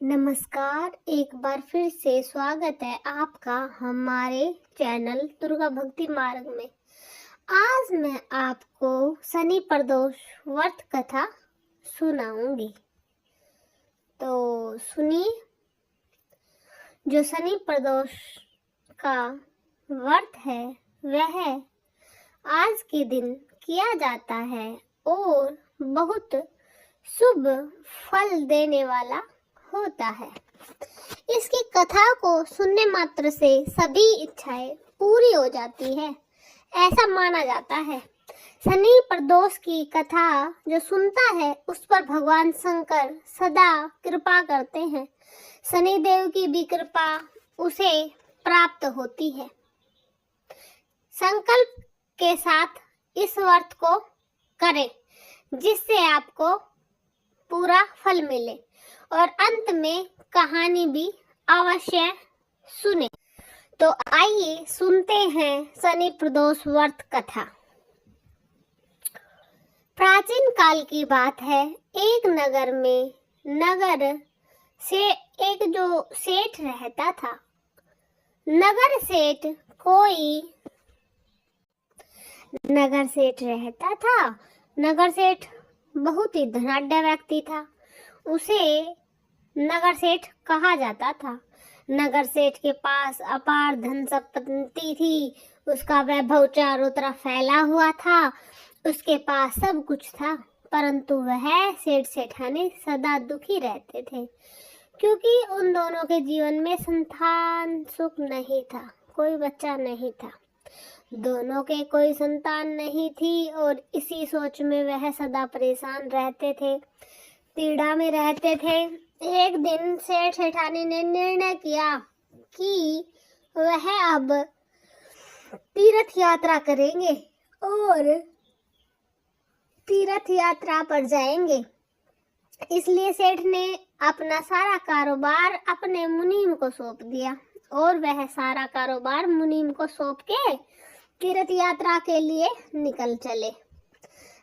नमस्कार, एक बार फिर से स्वागत है आपका हमारे चैनल दुर्गा भक्ति मार्ग में। आज मैं आपको शनि प्रदोष व्रत कथा सुनाऊंगी। तो सुनिए। जो शनि प्रदोष का व्रत है वह आज के दिन किया जाता है और बहुत शुभ फल देने वाला होता है। इसकी कथा को सुनने मात्र से सभी इच्छाएं पूरी हो जाती है, ऐसा माना जाता है। शनि प्रदोष की कथा जो सुनता है उस पर भगवान शंकर सदा कृपा करते हैं। शनि देव की भी कृपा उसे प्राप्त होती है। संकल्प के साथ इस व्रत को करें जिससे आपको पूरा फल मिले और अंत में कहानी भी अवश्य सुने। तो आइए सुनते हैं शनि प्रदोष व्रत कथा। प्राचीन काल की बात है। एक नगर में नगर से एक जो सेठ रहता था। नगर सेठ बहुत ही धनाढ्य व्यक्ति था। उसे नगर सेठ कहा जाता था। नगर सेठ के पास अपार धन संपत्ति थी। उसका वैभव चारों तरफ फैला हुआ था। उसके पास सब कुछ था, परंतु वह सेठ सेठानी सदा दुखी रहते थे क्योंकि उन दोनों के जीवन में संतान सुख नहीं था, कोई बच्चा नहीं था। दोनों के कोई संतान नहीं थी और इसी सोच में वह सदा परेशान रहते थे, पीड़ा में रहते थे। एक दिन सेठ सेठानी ने निर्णय किया कि वह अब तीर्थ यात्रा करेंगे और तीर्थ यात्रा पर जाएंगे। इसलिए सेठ ने अपना सारा कारोबार अपने मुनीम को सौंप दिया और वह सारा कारोबार मुनीम को सौंप के तीर्थ यात्रा के लिए निकल चले।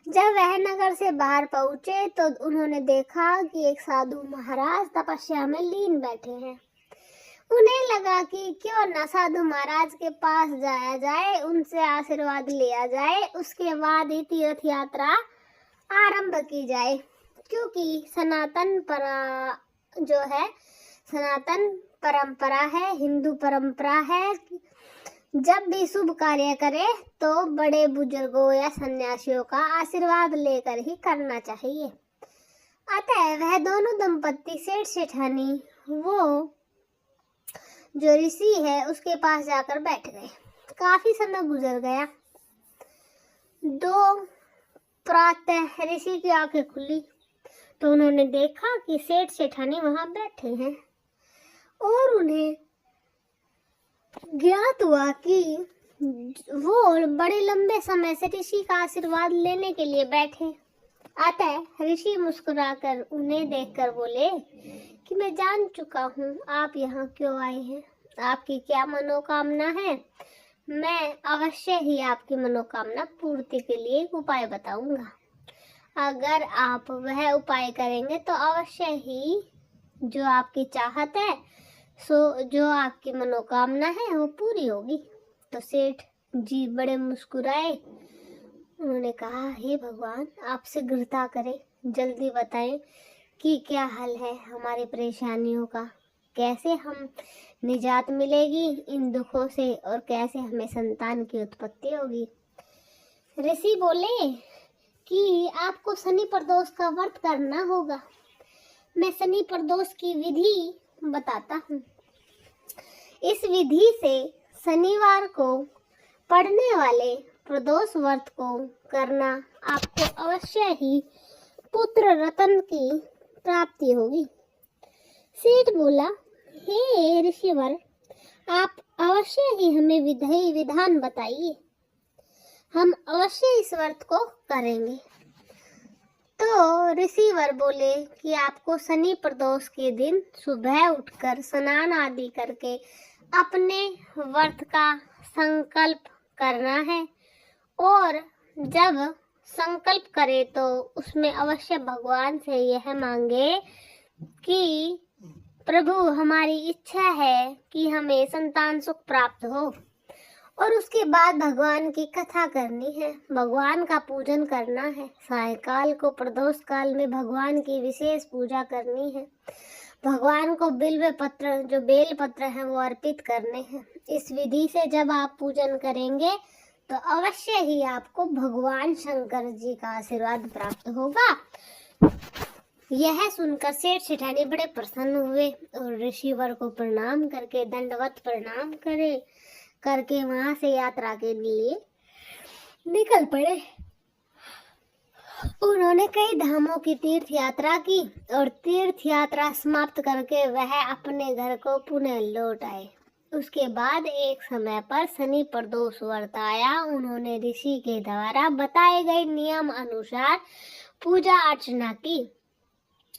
जब वह नगर से बाहर पहुंचे तो उन्होंने देखा कि एक साधु महाराज तपस्या में लीन बैठे हैं। उन्हें लगा कि क्यों न साधु महाराज के पास जाया जाए, उनसे आशीर्वाद लिया जाए, उसके बाद ही तीर्थ यात्रा आरंभ की जाए। क्योंकि सनातन परंपरा है, हिंदू परंपरा है, जब भी शुभ कार्य करे तो बड़े बुजुर्गों या सन्यासियों का आशीर्वाद लेकर ही करना चाहिए। अतः वह दोनों दंपत्ति सेठ सेठानी वो जो ऋषि है उसके पास जाकर बैठ गए। काफी समय गुजर गया। दो प्रातः ऋषि की आंखें खुली तो उन्होंने देखा कि सेठ सेठानी वहां बैठे हैं और उन्हें ज्ञात हुआ कि वो बड़े लंबे समय से ऋषि का आशीर्वाद लेने के लिए बैठे। अतः ऋषि मुस्कुराकर उन्हें देखकर बोले कि मैं जान चुका हूँ आप यहाँ क्यों आए हैं, आपकी क्या मनोकामना है। मैं अवश्य ही आपकी मनोकामना पूर्ति के लिए एक उपाय बताऊंगा। अगर आप वह उपाय करेंगे तो अवश्य ही जो आपकी चाहत है, जो आपकी मनोकामना है वो पूरी होगी। तो सेठ जी बड़े मुस्कुराए। उन्होंने कहा, हे भगवान, आपसे गिरता करें, जल्दी बताएं कि क्या हल है हमारी परेशानियों का, कैसे हम निजात मिलेगी इन दुखों से और कैसे हमें संतान की उत्पत्ति होगी। ऋषि बोले कि आपको शनि प्रदोष का व्रत करना होगा। मैं शनि प्रदोष की विधि बताता हूँ। इस विधि से शनिवार को पढ़ने वाले प्रदोष व्रत को करना आपको अवश्य ही पुत्र रत्न की प्राप्ति होगी। सेठ बोला, हे ऋषिवर, आप अवश्य ही हमें विधान बताइए, हम अवश्य इस व्रत को करेंगे। तो ऋषिवर बोले कि आपको शनि प्रदोष के दिन सुबह उठकर स्नान आदि करके अपने व्रत का संकल्प करना है और जब संकल्प करे तो उसमें अवश्य भगवान से यह मांगे कि प्रभु, हमारी इच्छा है कि हमें संतान सुख प्राप्त हो और उसके बाद भगवान की कथा करनी है, भगवान का पूजन करना है। सायकाल को प्रदोष काल में भगवान की विशेष पूजा करनी है। भगवान को बिल्व पत्र, जो बेल पत्र है, वो अर्पित करने हैं। इस विधि से जब आप पूजन करेंगे तो अवश्य ही आपको भगवान शंकर जी का आशीर्वाद प्राप्त होगा। यह सुनकर सेठ सेठानी बड़े प्रसन्न हुए और ऋषिवर को प्रणाम करके दंडवत प्रणाम करके वहां से यात्रा के लिए निकल पड़े। उन्होंने कई धामों की तीर्थ यात्रा की और तीर्थ यात्रा समाप्त करके वह अपने घर को पुनः लौट आए। उसके बाद एक समय पर शनि प्रदोष व्रत आया। उन्होंने ऋषि के द्वारा बताए गए नियम अनुसार पूजा अर्चना की,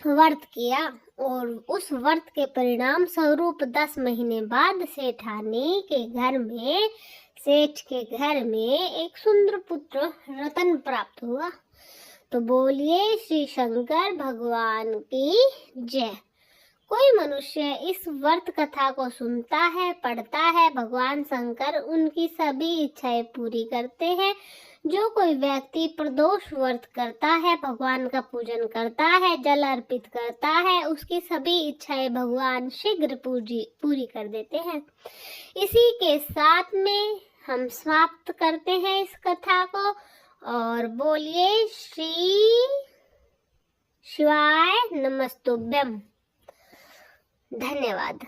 व्रत किया और उस व्रत के परिणाम स्वरूप 10 महीने बाद सेठ के घर में एक सुंदर पुत्र रतन प्राप्त हुआ। तो बोलिए श्री शंकर भगवान की जय। कोई मनुष्य इस व्रत कथा को सुनता है, पढ़ता है, भगवान शंकर उनकी सभी इच्छाएं पूरी करते हैं। जो कोई व्यक्ति प्रदोष व्रत करता है, भगवान का पूजन करता है, जल अर्पित करता है, उसकी सभी इच्छाएं भगवान शीघ्र पूरी कर देते हैं। इसी के साथ में हम समाप्त करते हैं इस कथा को और बोलिए श्री शिवाय नमस्तुभ्यम। धन्यवाद।